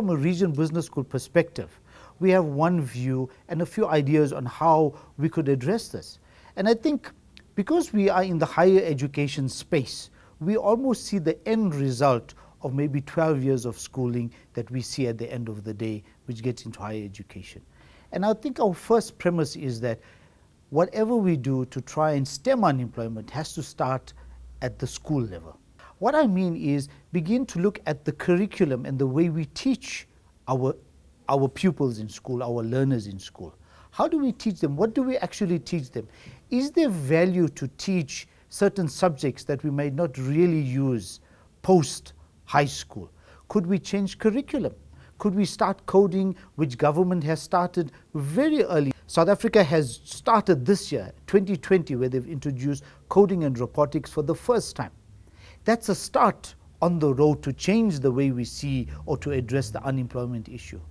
from a region business school perspective, we have one view and a few ideas on how we could address this. And I think because we are in the higher education space, we almost see the end result of maybe 12 years of schooling that we see at the end of the day, which gets into higher education. And I think our first premise is that whatever we do to try and stem unemployment has to start at the school level. What I mean is begin to look at the curriculum and the way we teach our pupils in school, our learners in school. How do we teach them? What do we actually teach them? Is there value to teach certain subjects that we might not really use post high school? Could we change curriculum? Could we start coding, which government has started very early? South Africa has started this year, 2020, where they've introduced coding and robotics for the first time. That's a start on the road to change the way we see or to address the unemployment issue.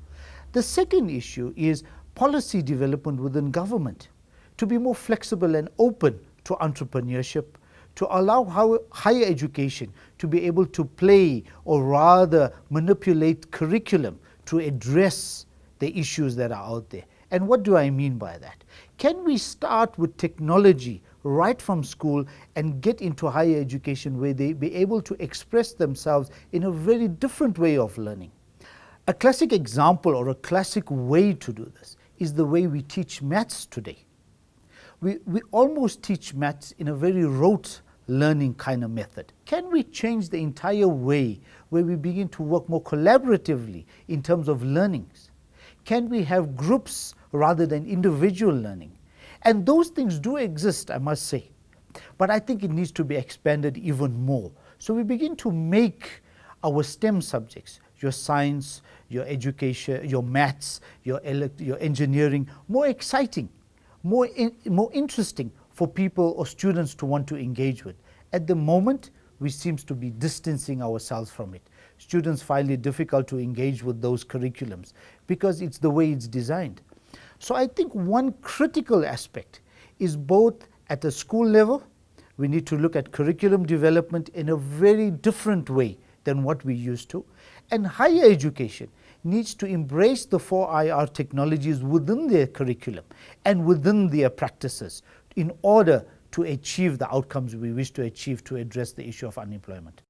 The second issue is policy development within government, to be more flexible and open to entrepreneurship, to allow higher education to be able to play or rather manipulate curriculum to address the issues that are out there. And what do I mean by that? Can we start with technology right from school and get into higher education where they be able to express themselves in a very different way of learning? A classic example or a classic way to do this is the way we teach maths today. We almost teach maths in a very rote learning kind of method. Can we change the entire way where we begin to work more collaboratively in terms of learnings? Can we have groups rather than individual learning? And those things do exist, I must say, but I think it needs to be expanded even more. So we begin to make our STEM subjects, your science, your education, your maths, your engineering, more exciting, more interesting for people or students to want to engage with. At the moment, we seem to be distancing ourselves from it. Students find it difficult to engage with those curriculums because it's the way it's designed. So I think one critical aspect is both at the school level, we need to look at curriculum development in a very different way than what we used to, and higher education needs to embrace the 4IR technologies within their curriculum and within their practices in order to achieve the outcomes we wish to achieve to address the issue of unemployment.